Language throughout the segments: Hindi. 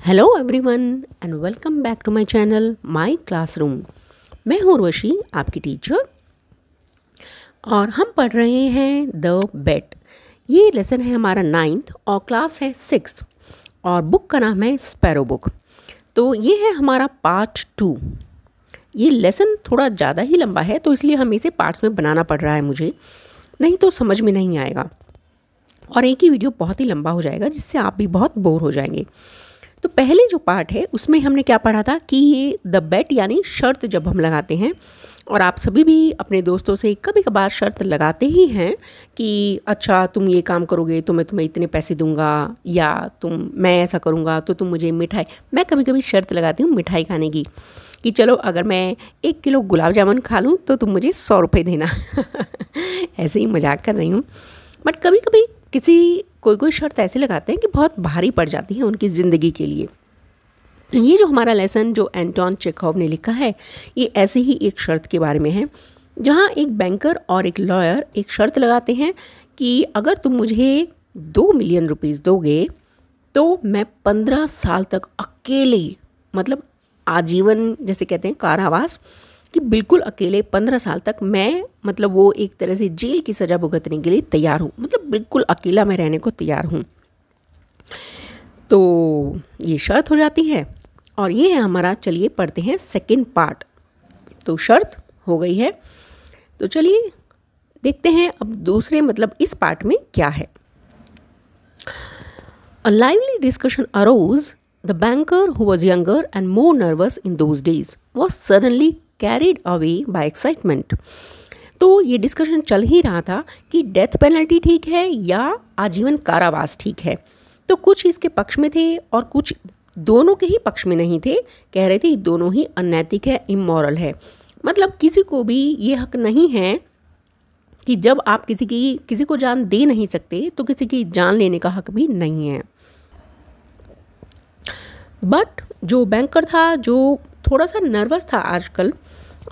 Hello everyone and welcome back to my channel my classroom. मैं हूँ उर्वशी, आपकी टीचर, और हम पढ़ रहे हैं द बेट। ये लेसन है हमारा 9th और क्लास है 6th और बुक का नाम है स्पैरो बुक। तो ये है हमारा पार्ट 2। ये लेसन थोड़ा ज़्यादा ही लंबा है, तो इसलिए हमें इसे पार्ट्स में बनाना पड़ रहा है मुझे, नहीं तो समझ में नहीं आएगा और एक ही वीडियो बहुत ही लंबा हो जाएगा, जिससे आप भी बहुत बोर हो जाएंगे। तो पहले जो पार्ट है उसमें हमने क्या पढ़ा था कि ये द बेट यानी शर्त जब हम लगाते हैं, और आप सभी भी अपने दोस्तों से कभी कभार शर्त लगाते ही हैं कि अच्छा तुम ये काम करोगे तो मैं तुम्हें इतने पैसे दूंगा, या मैं ऐसा करूंगा तो तुम मुझे मिठाई। मैं कभी कभी शर्त लगाती हूँ मिठाई खाने की कि चलो अगर मैं 1 किलो गुलाब जामुन खा लूँ तो तुम मुझे 100 रुपये देना। ऐसे ही मजाक कर रही हूँ, बट कभी कभी कोई शर्त ऐसे लगाते हैं कि बहुत भारी पड़ जाती है उनकी ज़िंदगी के लिए। ये जो हमारा लेसन जो एंटोन चेखोव ने लिखा है, ये ऐसे ही एक शर्त के बारे में है, जहाँ एक बैंकर और एक लॉयर एक शर्त लगाते हैं कि अगर तुम मुझे 2 मिलियन रुपीज़ दोगे तो मैं 15 साल तक अकेले, मतलब आजीवन जैसे कहते हैं कारावास, कि बिल्कुल अकेले 15 साल तक मैं, मतलब वो एक तरह से जेल की सज़ा भुगतने के लिए तैयार हूँ, मतलब बिल्कुल अकेला मैं रहने को तैयार हूँ। तो ये शर्त हो जाती है और ये है हमारा। चलिए पढ़ते हैं सेकंड पार्ट। तो शर्त हो गई है, तो चलिए देखते हैं अब दूसरे, मतलब इस पार्ट में क्या है। A lively discussion arose. The banker, who was younger and more nervous in those days, was suddenly carried away by excitement. तो ये डिस्कशन चल ही रहा था कि डेथ पेनल्टी ठीक है या आजीवन कारावास ठीक है। तो कुछ इसके पक्ष में थे और कुछ दोनों के ही पक्ष में नहीं थे, कह रहे थे दोनों ही अनैतिक है, इमोरल है। मतलब किसी को भी ये हक नहीं है कि जब आप किसी को जान दे नहीं सकते तो किसी की जान लेने का हक भी नहीं है। बट जो बैंकर था, जो थोड़ा सा नर्वस था आजकल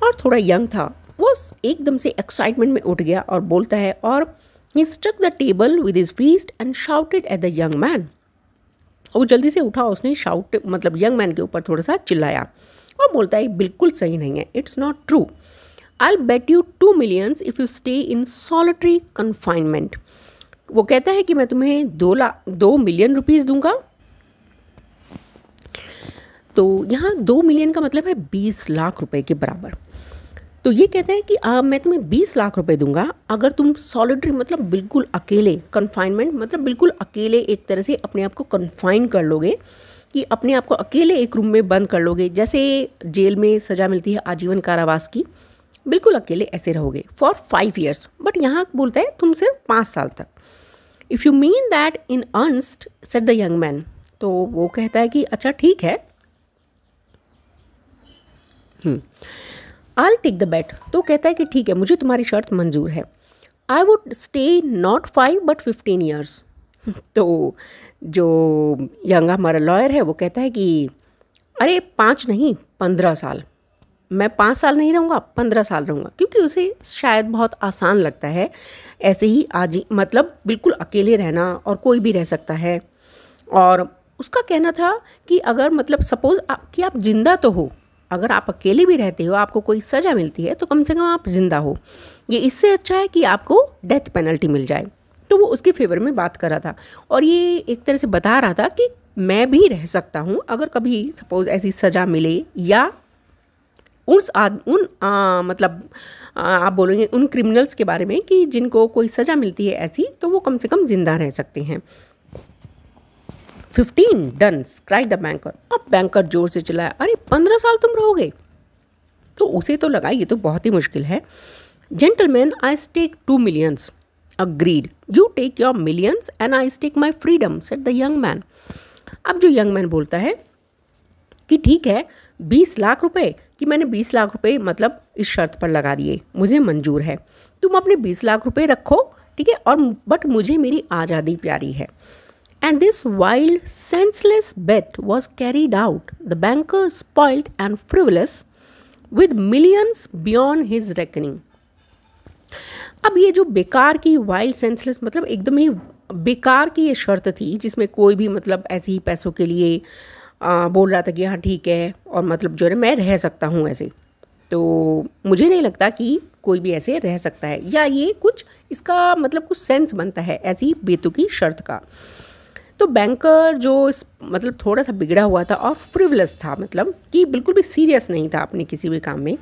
और थोड़ा यंग था, वो एकदम से एक्साइटमेंट में उठ गया और बोलता है, और ही struck the table with his fist and shouted at the young man. वो जल्दी से उठा, उसने शाउट मतलब यंग मैन के ऊपर थोड़ा सा चिल्लाया और बोलता है बिल्कुल सही नहीं है, it's not true. I will bet you 2 millions if you stay in solitary confinement. वो कहता है कि मैं तुम्हें 2 मिलियन रुपीज़ दूंगा। तो यहाँ 2 मिलियन का मतलब है 20 लाख रुपए के बराबर। तो ये कहते हैं कि मैं तुम्हें 20 लाख रुपए दूंगा अगर तुम सॉलिटरी, मतलब बिल्कुल अकेले, कन्फाइनमेंट मतलब बिल्कुल अकेले एक तरह से अपने आप को कन्फाइन कर लोगे, कि अपने आप को अकेले एक रूम में बंद कर लोगे, जैसे जेल में सज़ा मिलती है आजीवन कारावास की, बिल्कुल अकेले ऐसे रहोगे फॉर 5 years। बट यहाँ बोलता है तुम सिर्फ 5 साल तक। If you mean that in Ernst, said the young man. तो वो कहता है कि अच्छा ठीक है, I'll take the bet। तो कहता है कि ठीक है, मुझे तुम्हारी शर्त मंजूर है। I would stay not 5 but 15 years। तो जो यंग हमारा लॉयर है वो कहता है कि अरे 5 नहीं 15 साल, मैं 5 साल नहीं रहूँगा, 15 साल रहूँगा, क्योंकि उसे शायद बहुत आसान लगता है ऐसे ही मतलब बिल्कुल अकेले रहना, और कोई भी रह सकता है। और उसका कहना था कि अगर मतलब सपोज़ कि आप जिंदा तो हो, अगर आप अकेले भी रहते हो, आपको कोई सज़ा मिलती है, तो कम से कम आप जिंदा हो। ये इससे अच्छा है कि आपको डेथ पेनल्टी मिल जाए। तो वो उसके फेवर में बात कर रहा था, और ये एक तरह से बता रहा था कि मैं भी रह सकता हूँ अगर कभी सपोज़ ऐसी सज़ा मिले, या मतलब आप बोलेंगे उन क्रिमिनल्स के बारे में कि जिनको कोई सज़ा मिलती है ऐसी, तो वो कम से कम जिंदा रह सकते हैं। 15 डन, क्राइड द बैंकर। अब बैंकर जोर से चिल्लाया, अरे 15 साल तुम रहोगे? तो उसे तो लगा ये तो बहुत ही मुश्किल है। Gentleman, I stake 2 millions. Agreed, you take your millions and I stake my freedom, said the young man. अब जो यंग मैन बोलता है कि ठीक है, 20 लाख रुपए, कि मैंने 20 लाख रुपए मतलब इस शर्त पर लगा दिए, मुझे मंजूर है, तुम अपने 20 लाख रुपए रखो, ठीक है, और बट मुझे मेरी आज़ादी प्यारी है। And this wild, senseless bet was carried out, the banker spoilt and frivolous, with millions beyond his reckoning। अब ये जो बेकार की, वाइल्ड सेंसलेस मतलब एकदम ही बेकार की ये शर्त थी, जिसमें कोई भी मतलब ऐसे ही पैसों के लिए बोल रहा था कि हाँ ठीक है, और मतलब जो है मैं रह सकता हूँ ऐसे। तो मुझे नहीं लगता कि कोई भी ऐसे रह सकता है, या ये कुछ इसका मतलब कुछ सेंस बनता है ऐसी बेतुकी शर्त का। तो बैंकर जो इस मतलब थोड़ा सा बिगड़ा हुआ था और फ्रिवलस था, मतलब कि बिल्कुल भी सीरियस नहीं था अपने किसी भी काम में,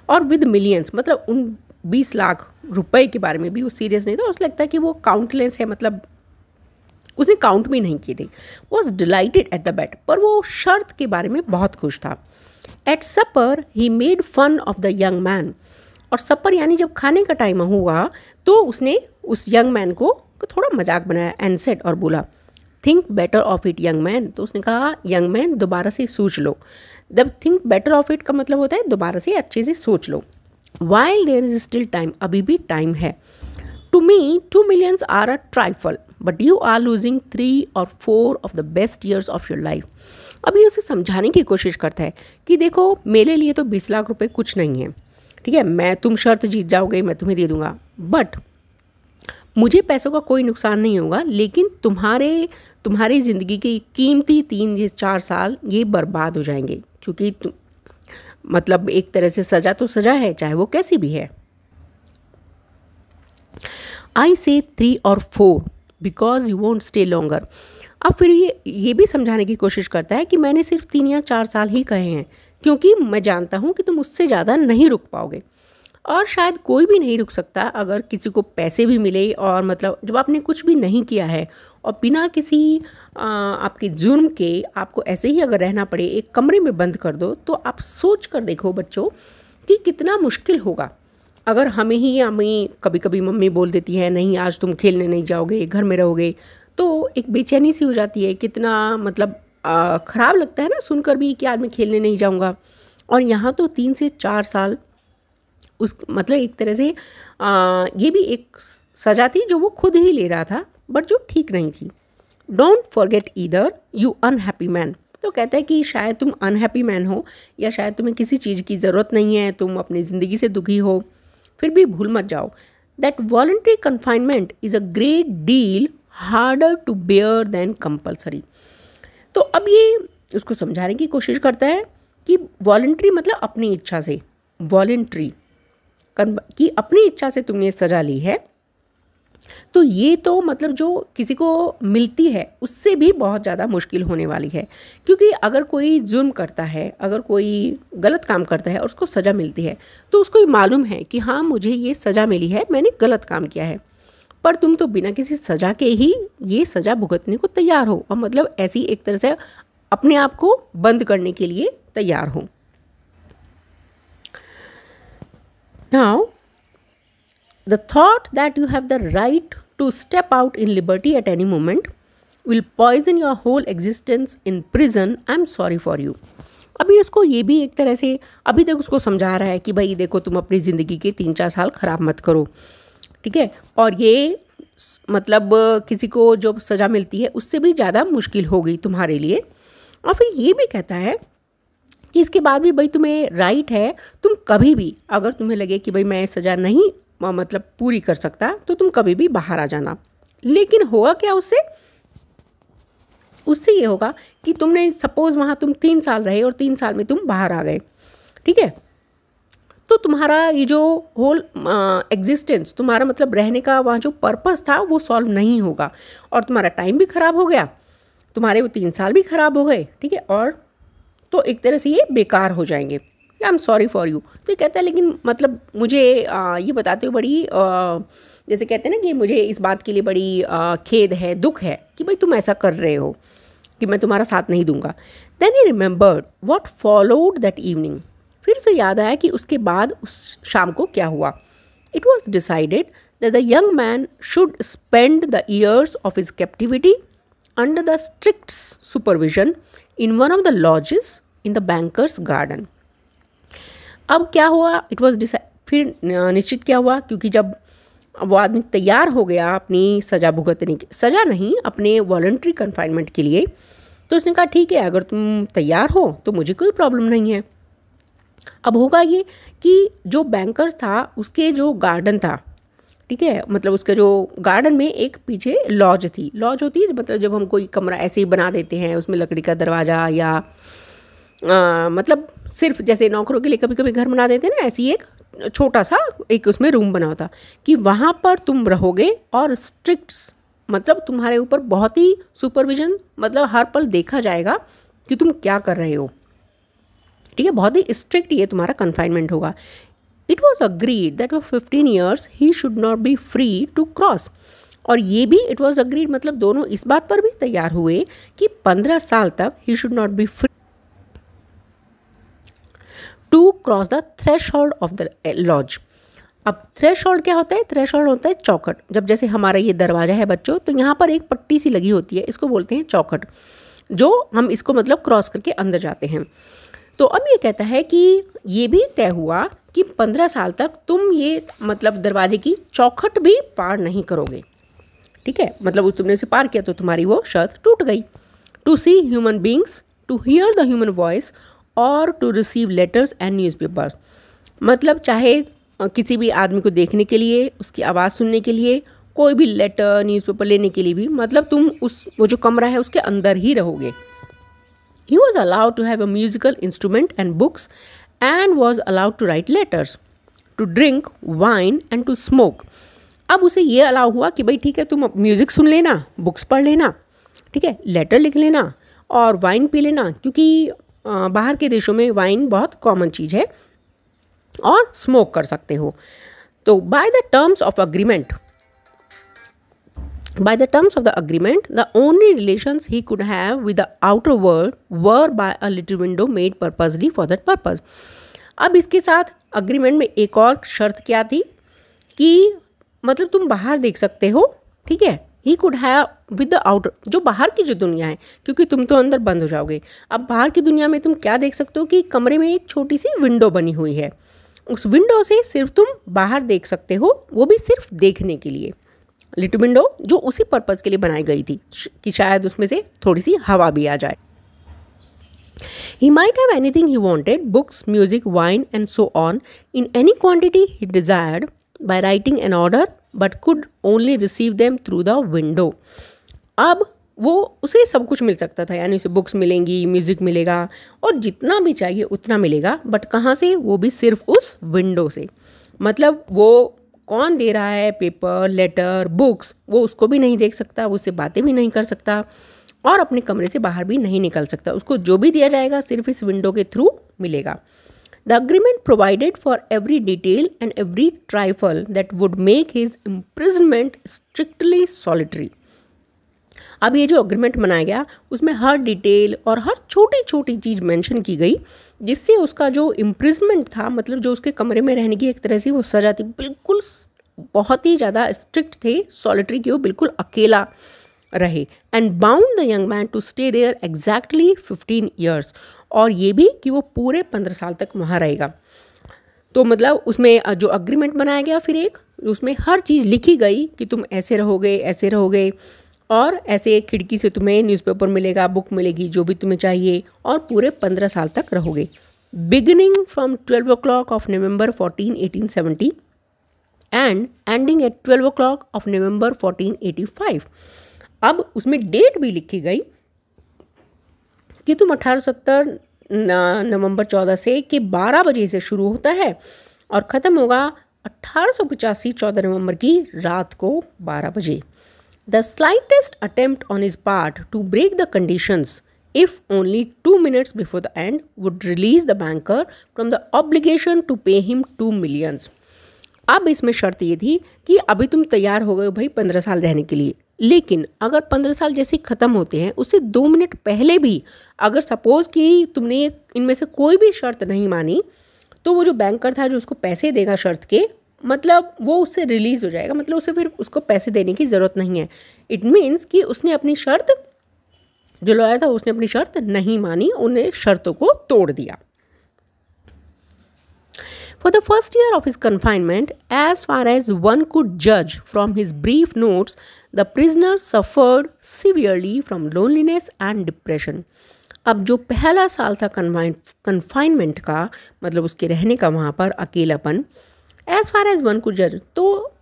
और विद मिलियंस, मतलब उन 20 लाख रुपए के बारे में भी वो सीरियस नहीं था। उसे लगता है कि वो काउंटलेस है, मतलब उसने काउंट भी नहीं किए थे। Was delighted at the bet, पर वो शर्त के बारे में बहुत खुश था। At supper he made fun of the young man, और सपर यानी जब खाने का टाइम हुआ तो उसने उस यंग मैन को थोड़ा मजाक बनाया। एंड सेड, और बोला, think better of it young man. तो उसने कहा यंग मैन दोबारा से सोच लो। जब थिंक बेटर ऑफ इट का मतलब होता है दोबारा से अच्छे से सोच लो। While there is still time, अभी भी टाइम है। To me 2 million are a trifle, but you are losing 3 or 4 of the best years of your life. अभी उसे समझाने की कोशिश करता है कि देखो मेरे लिए तो 20 लाख रुपए कुछ नहीं है, ठीक है, मैं तुम शर्त जीत जाओगे मैं तुम्हें दे दूंगा, बट मुझे पैसों का कोई नुकसान नहीं होगा, लेकिन तुम्हारी ज़िंदगी के कीमती 3 या 4 साल ये बर्बाद हो जाएंगे, क्योंकि मतलब एक तरह से सज़ा तो सज़ा है, चाहे वो कैसी भी है। आई से 3 or 4 because you won't stay longer. अब फिर ये भी समझाने की कोशिश करता है कि मैंने सिर्फ 3 या 4 साल ही कहे हैं, क्योंकि मैं जानता हूँ कि तुम उससे ज़्यादा नहीं रुक पाओगे, और शायद कोई भी नहीं रुक सकता अगर किसी को पैसे भी मिले, और मतलब जब आपने कुछ भी नहीं किया है और बिना किसी आपके जुर्म के आपको ऐसे ही अगर रहना पड़े, एक कमरे में बंद कर दो, तो आप सोच कर देखो बच्चों कि कितना मुश्किल होगा। अगर हमें कभी कभी मम्मी बोल देती है नहीं आज तुम खेलने नहीं जाओगे, घर में रहोगे, तो एक बेचैनी सी हो जाती है, कितना मतलब ख़राब लगता है ना सुनकर भी कि आज मैं खेलने नहीं जाऊँगा। और यहाँ तो 3 से 4 साल उस मतलब एक तरह से ये भी एक सज़ा थी जो वो खुद ही ले रहा था, बट जो ठीक नहीं थी। Don't forget either you unhappy man. तो कहता है कि शायद तुम अनहैप्पी मैन हो, या शायद तुम्हें किसी चीज़ की ज़रूरत नहीं है, तुम अपनी ज़िंदगी से दुखी हो, फिर भी भूल मत जाओ that voluntary confinement is a great deal harder to bear than compulsory. तो अब ये उसको समझाने की कोशिश करता है कि वॉलंटरी मतलब अपनी इच्छा से, वॉलंटरी कि अपनी इच्छा से तुमने सज़ा ली है, तो ये तो मतलब जो किसी को मिलती है उससे भी बहुत ज़्यादा मुश्किल होने वाली है। क्योंकि अगर कोई जुर्म करता है, अगर कोई गलत काम करता है और उसको सज़ा मिलती है, तो उसको ये मालूम है कि हाँ मुझे ये सज़ा मिली है, मैंने गलत काम किया है। पर तुम तो बिना किसी सज़ा के ही ये सज़ा भुगतने को तैयार हो, और मतलब ऐसी एक तरह से अपने आप को बंद करने के लिए तैयार हो। Now the thought that you have the right to step out in liberty at any moment will poison your whole existence in prison. I'm sorry for you. अभी उसको ये भी एक तरह से अभी तक उसको समझा रहा है कि भाई देखो तुम अपनी ज़िंदगी के 3-4 साल ख़राब मत करो, ठीक है, और ये मतलब किसी को जो सज़ा मिलती है उससे भी ज़्यादा मुश्किल हो गई तुम्हारे लिए। और फिर ये भी कहता है कि इसके बाद भी भाई तुम्हें राइट है, तुम कभी भी अगर तुम्हें लगे कि भाई मैं सज़ा नहीं मतलब पूरी कर सकता, तो तुम कभी भी बाहर आ जाना। लेकिन होगा क्या उससे ये होगा कि तुमने सपोज वहाँ तुम 3 साल रहे और 3 साल में तुम बाहर आ गए, ठीक है, तो तुम्हारा ये जो होल एग्जिस्टेंस, तुम्हारा मतलब रहने का वहाँ जो पर्पस था वो सॉल्व नहीं होगा, और तुम्हारा टाइम भी ख़राब हो गया, तुम्हारे वो 3 साल भी ख़राब हो गए, ठीक है, और तो एक तरह से ये बेकार हो जाएंगे। I am sorry for you. तो ये कहता है लेकिन मतलब मुझे ये बताते हुए बड़ी जैसे कहते हैं ना कि मुझे इस बात के लिए बड़ी खेद है, दुख है कि भाई तुम ऐसा कर रहे हो कि मैं तुम्हारा साथ नहीं दूंगा। Then he remembered what followed that evening. फिर उसे याद आया कि उसके बाद उस शाम को क्या हुआ। It was decided that the young man should spend the years of his captivity under the strict supervision in one of the lodges in the bankers garden. अब क्या हुआ, इट वॉज फिर निश्चित क्या हुआ, क्योंकि जब वो आदमी तैयार हो गया अपनी सज़ा भुगतने की, सज़ा नहीं अपने वॉलंटरी कन्फाइनमेंट के लिए, तो उसने कहा ठीक है अगर तुम तैयार हो तो मुझे कोई प्रॉब्लम नहीं है। अब होगा ये कि जो बैंकर्स था उसके जो गार्डन था, ठीक है, मतलब उसका जो गार्डन में एक पीछे लॉज थी। लॉज होती है मतलब जब हम कोई कमरा ऐसे ही बना देते हैं, उसमें लकड़ी का दरवाज़ा या मतलब सिर्फ जैसे नौकरों के लिए कभी कभी घर बना देते हैं ना, ऐसी एक छोटा सा एक उसमें रूम बना होता कि वहाँ पर तुम रहोगे और स्ट्रिक्ट मतलब तुम्हारे ऊपर बहुत ही सुपरविजन, मतलब हर पल देखा जाएगा कि तुम क्या कर रहे हो, ठीक है, बहुत ही स्ट्रिक्ट ये तुम्हारा कन्फाइनमेंट होगा। It was agreed that for 15 years he should not be free to cross, और ये भी इट वॉज अग्रीड मतलब दोनों इस बात पर भी तैयार हुए कि 15 साल तक he should not be free to cross the threshold of the lodge. अब थ्रेशहोल्ड क्या होता है? थ्रेशहोल्ड होता है चौखट। जब जैसे हमारा ये दरवाज़ा है बच्चों, तो यहाँ पर एक पट्टी सी लगी होती है, इसको बोलते हैं चौखट, जो हम इसको मतलब क्रॉस करके अंदर जाते हैं। तो अब ये कहता है कि ये भी तय हुआ कि 15 साल तक तुम ये मतलब दरवाजे की चौखट भी पार नहीं करोगे, ठीक है, मतलब तुमने उसे पार किया तो तुम्हारी वो शर्त टूट गई। To see human beings, to hear the human voice और to receive letters and newspapers, मतलब चाहे किसी भी आदमी को देखने के लिए, उसकी आवाज़ सुनने के लिए, कोई भी लेटर न्यूज़पेपर लेने के लिए भी, मतलब तुम वो जो कमरा है उसके अंदर ही रहोगे। He was allowed to have a musical instrument and books and was allowed to write letters, to drink wine and to smoke. अब उसे ये अलाउ हुआ कि भाई ठीक है, तुम म्यूज़िक सुन लेना, बुक्स पढ़ लेना, ठीक है, लेटर लिख लेना और वाइन पी लेना, क्योंकि बाहर के देशों में वाइन बहुत कॉमन चीज़ है, और स्मोक कर सकते हो। तो by the terms of agreement, by the terms of the agreement, the only relations he could have with the outer world were by a little window made purposely for that purpose. अब इसके साथ अग्रीमेंट में एक और शर्त क्या थी कि मतलब तुम बाहर देख सकते हो, ठीक है, he could have with the outer, जो बाहर की जो दुनिया है, क्योंकि तुम तो अंदर बंद हो जाओगे। अब बाहर की दुनिया में तुम क्या देख सकते हो कि कमरे में एक छोटी सी विंडो बनी हुई है, उस विंडो से सिर्फ तुम बाहर देख सकते हो, वो भी सिर्फ देखने के लिए। लिटिल विंडो जो उसी पर्पज़ के लिए बनाई गई थी कि शायद उसमें से थोड़ी सी हवा भी आ जाए। He might have anything he wanted, books, music, wine and so on, in any quantity he desired by writing an order, but could only receive them through the window. अब वो उसे सब कुछ मिल सकता था, यानी उसे बुक्स मिलेंगी, म्यूज़िक मिलेगा और जितना भी चाहिए उतना मिलेगा, बट कहाँ से? वो भी सिर्फ उस विंडो से। मतलब वो कौन दे रहा है पेपर, लेटर, बुक्स, वो उसको भी नहीं देख सकता, वो उससे बातें भी नहीं कर सकता और अपने कमरे से बाहर भी नहीं निकल सकता। उसको जो भी दिया जाएगा सिर्फ इस विंडो के थ्रू मिलेगा। The agreement provided for every detail and every trifle that would make his imprisonment strictly solitary. अब ये जो अग्रीमेंट बनाया गया उसमें हर डिटेल और हर छोटी छोटी चीज़ मेंशन की गई, जिससे उसका जो इम्प्रिजमेंट था, मतलब जो उसके कमरे में रहने की एक तरह से वो सजा थी, बिल्कुल बहुत ही ज़्यादा स्ट्रिक्ट थे, सॉलिटरी की, वो बिल्कुल अकेला रहे। And bound the young man to stay there exactly 15 years, और ये भी कि वो पूरे 15 साल तक वहाँ रहेगा। तो मतलब उसमें जो अग्रीमेंट बनाया गया, फिर एक उसमें हर चीज़ लिखी गई कि तुम ऐसे रहोगे और ऐसे खिड़की से तुम्हें न्यूज़पेपर मिलेगा, बुक मिलेगी, जो भी तुम्हें चाहिए, और पूरे 15 साल तक रहोगे। Beginning from 12 o'clock of November 14, 1870 and ending eight 12 o'clock of November 1485। अब उसमें डेट भी लिखी गई कि तुम 1870 नवंबर 14 से कि 12 बजे से शुरू होता है और ख़त्म होगा 1885 14 नवंबर की रात को 12 बजे। The slightest attempt on his part to break the conditions, if only 2 minutes before the end, would release the banker from the obligation to pay him 2 millions. अब इसमें शर्त ये थी कि अभी तुम तैयार हो गए भाई 15 साल रहने के लिए, लेकिन अगर 15 साल जैसे ख़त्म होते हैं उससे 2 मिनट पहले भी अगर सपोज़ कि तुमने इनमें से कोई भी शर्त नहीं मानी, तो वो जो बैंकर था जो उसको पैसे देगा शर्त के, मतलब वो उससे रिलीज़ हो जाएगा, मतलब उसे फिर उसको पैसे देने की ज़रूरत नहीं है। इट मीन्स कि उसने अपनी शर्त, जो लॉयर था उसने अपनी शर्त नहीं मानी, उन्हें शर्तों को तोड़ दिया। For the first year of his confinement, as far as one could judge from his brief notes, the prisoner suffered severely from loneliness and depression. अब जो पहला साल था कन्फाइनमेंट का, मतलब उसके रहने का वहाँ पर अकेलापन, as far as one could जज, तो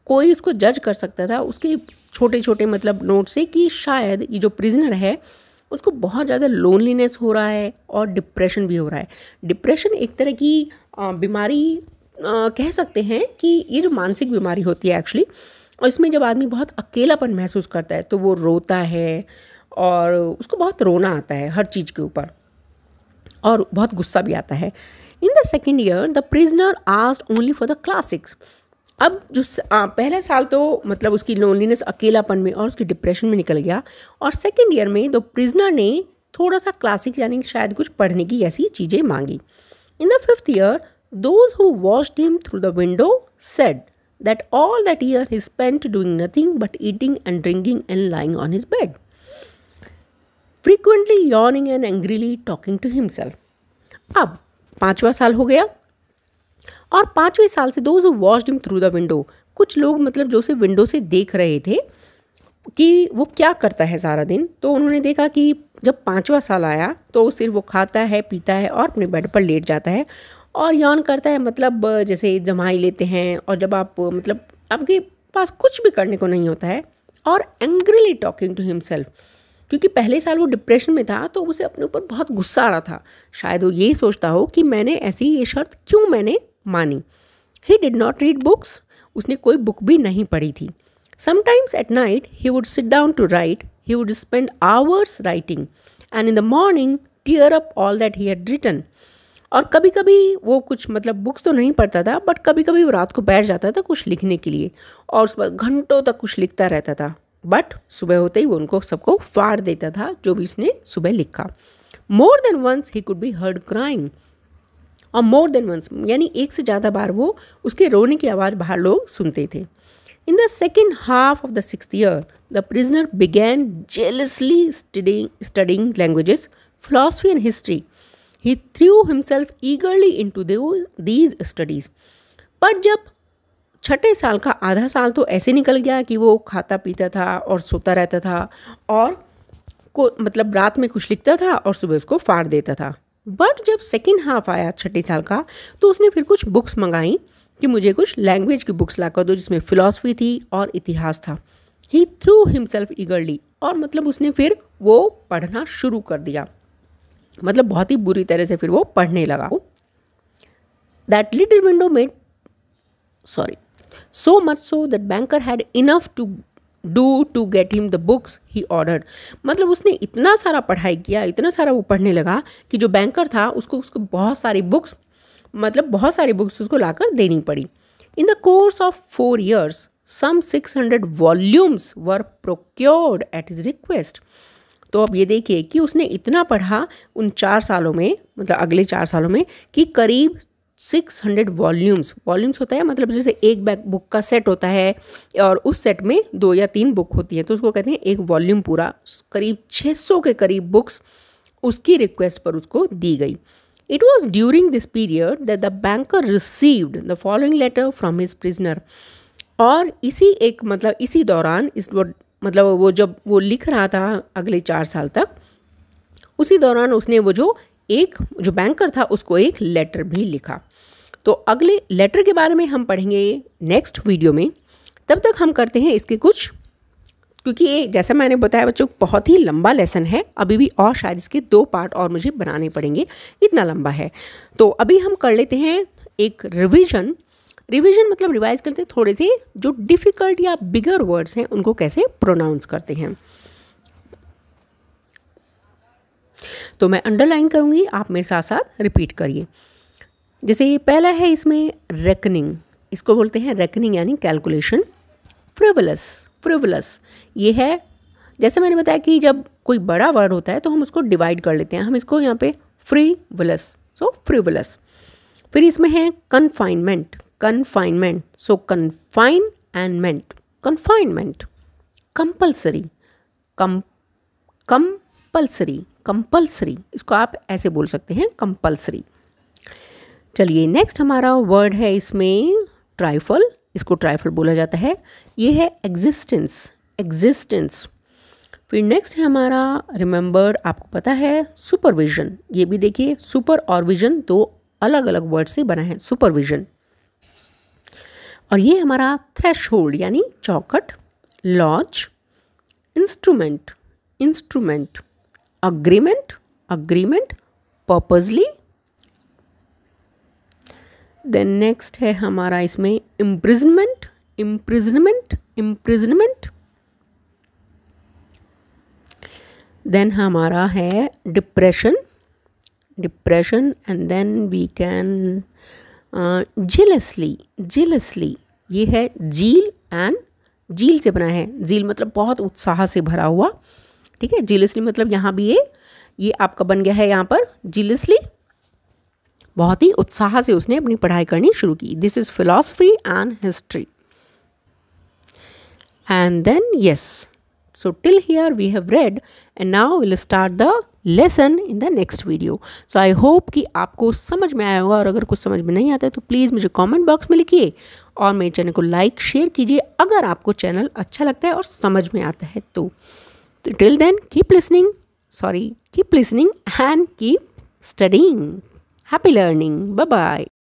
कोई उसको जज कर सकता था उसके छोटे छोटे मतलब नोट से कि शायद ये जो प्रिजनर है उसको बहुत ज़्यादा लोनलीनेस हो रहा है और डिप्रेशन भी हो रहा है। डिप्रेशन एक तरह की बीमारी कह सकते हैं कि ये जो मानसिक बीमारी होती है एक्चुअली, और इसमें जब आदमी बहुत अकेलापन महसूस करता है तो वो रोता है और उसको बहुत रोना आता है हर चीज़ के ऊपर और बहुत गुस्सा भी आता है। In the second year the prisoner asked only for the classics. अब जो पहला साल तो मतलब उसकी लोनलीनेस अकेलापन में और उसकी डिप्रेशन में निकल गया, और सेकेंड ईयर में द प्रिजनर ने थोड़ा सा क्लासिक यानी शायद कुछ पढ़ने की ऐसी चीज़ें मांगी। In the fifth year those who watched him through the window said that all that year he spent doing nothing but eating and drinking and lying on his bed, frequently yawning and angrily talking to himself. अब 5वां साल हो गया और 5वें साल से those who watched him through the window, कुछ लोग मतलब जो उसे विंडो से देख रहे थे कि वो क्या करता है सारा दिन, तो उन्होंने देखा कि जब 5वां साल आया तो सिर्फ वो खाता है पीता है और अपने बेड पर लेट जाता है और यौन करता है, मतलब जैसे जमाई लेते हैं, और जब आप मतलब आपके पास कुछ भी करने को नहीं होता है, और एंग्रीली टॉकिंग टू हिमसेल्फ, क्योंकि पहले साल वो डिप्रेशन में था तो उसे अपने ऊपर बहुत गुस्सा आ रहा था। शायद वो ये सोचता हो कि मैंने ऐसी ये शर्त क्यों मैंने मानी। He did not read books, उसने कोई बुक भी नहीं पढ़ी थी। Sometimes at night he would sit down to write, he would spend hours writing and in the morning tear up all that he had written. और कभी कभी वो कुछ मतलब बुक्स तो नहीं पढ़ता था, बट कभी कभी वो रात को बैठ जाता था कुछ लिखने के लिए और उस पर घंटों तक कुछ लिखता रहता था, बट सुबह होते ही वो उनको सबको फाड़ देता था जो भी उसने सुबह लिखा। More than once he could be heard crying, और मोर देन वंस यानी एक से ज़्यादा बार वो उसके रोने की आवाज़ बाहर लोग सुनते थे। In the second half of the 6th year the prisoner began जेलसली studying languages, philosophy and history. He threw himself eagerly into these studies. पर जब छठे साल का आधा साल तो ऐसे निकल गया कि वो खाता पीता था और सोता रहता था और को मतलब रात में कुछ लिखता था और सुबह उसको फाड़ देता था। बट जब सेकेंड हाफ आया छठे साल का तो उसने फिर कुछ बुक्स मंगाई कि मुझे कुछ लैंग्वेज की बुक्स ला कर दो जिसमें फ़िलॉसफी थी और इतिहास था। ही थ्रू हिमसेल्फ ईगरली, और मतलब उसने फिर वो पढ़ना शुरू कर दिया, मतलब बहुत ही बुरी तरह से फिर वो पढ़ने लगा। That little window made so much so that banker had enough to do to get him the books he ordered. मतलब उसने इतना सारा पढ़ाई किया, इतना सारा वो पढ़ने लगा कि जो बैंकर था उसको बहुत सारी बुक्स उसको लाकर देनी पड़ी। In the course of 4 years some 600 volumes were procured at his request. तो अब ये देखिए कि उसने इतना पढ़ा उन 4 सालों में, मतलब अगले 4 सालों में, कि करीब 600 वॉल्यूम्स होता है मतलब जैसे एक बुक का सेट होता है और उस सेट में 2 या 3 बुक होती है तो उसको कहते हैं एक वॉल्यूम पूरा। करीब 600 के करीब बुक्स उसकी रिक्वेस्ट पर उसको दी गई। It was during this period that the banker received the following letter from his prisoner. और इसी दौरान वो जब वो लिख रहा था अगले 4 साल तक, उसी दौरान उसने जो बैंकर था उसको एक लेटर भी लिखा। तो अगले लेटर के बारे में हम पढ़ेंगे नेक्स्ट वीडियो में। तब तक हम करते हैं इसके कुछ, क्योंकि ये जैसा मैंने बताया बच्चों बहुत ही लंबा लेसन है अभी भी, और शायद इसके 2 पार्ट और मुझे बनाने पड़ेंगे, इतना लंबा है। तो अभी हम कर लेते हैं एक रिवीजन मतलब रिवाइज करते हैं थोड़े से जो डिफ़िकल्ट या बिगर वर्ड्स हैं उनको कैसे प्रोनाउंस करते हैं। तो मैं अंडरलाइन करूँगी, आप मेरे साथ साथ रिपीट करिए। जैसे ये पहला है इसमें रेकनिंग, इसको बोलते हैं रेकनिंग यानी कैलकुलेशन। फ्रिवलस ये है, जैसे मैंने बताया कि जब कोई बड़ा वर्ड होता है तो हम उसको डिवाइड कर लेते हैं, हम इसको यहाँ पे फ्रिवलस, सो फ्रिवलस। फिर इसमें है कन्फाइनमेंट, सो कन्फाइनमेंट, कंपल्सरी, इसको आप ऐसे बोल सकते हैं कंपल्सरी। चलिए नेक्स्ट हमारा वर्ड है इसमें ट्राइफल, इसको ट्राइफल बोला जाता है। ये है एग्जिस्टेंस। फिर नेक्स्ट है हमारा रिमेंबर, आपको पता है सुपरविजन। ये भी देखिए सुपर और विजन 2 अलग अलग वर्ड से बना है, सुपरविजन। और ये हमारा थ्रेशहोल्ड यानी चौखट, lodge, instrument, instrument, agreement, agreement, purposely. Then next है हमारा इसमें इम्प्रिजनमेंट, इम्प्रिजनमेंट, इम्प्रिजनमेंट। देन हमारा है depression, depression, and then we can jealously, jealously, ये है जील एंड जील से बना है, जील मतलब बहुत उत्साह से भरा हुआ, ठीक है। जेलसली मतलब यहाँ भी ये आपका बन गया है यहाँ पर जेलसली, बहुत ही उत्साह से उसने अपनी पढ़ाई करनी शुरू की। This is philosophy and history. And then yes, so till here we have read and now we'll start the lesson in the next video. So I hope कि आपको समझ में आया होगा, और अगर कुछ समझ में नहीं आता है तो प्लीज़ मुझे कमेंट बॉक्स में लिखिए और मेरे चैनल को लाइक शेयर कीजिए अगर आपको चैनल अच्छा लगता है और समझ में आता है तो till then keep listening, keep listening and keep studying. Happy learning. Bye bye.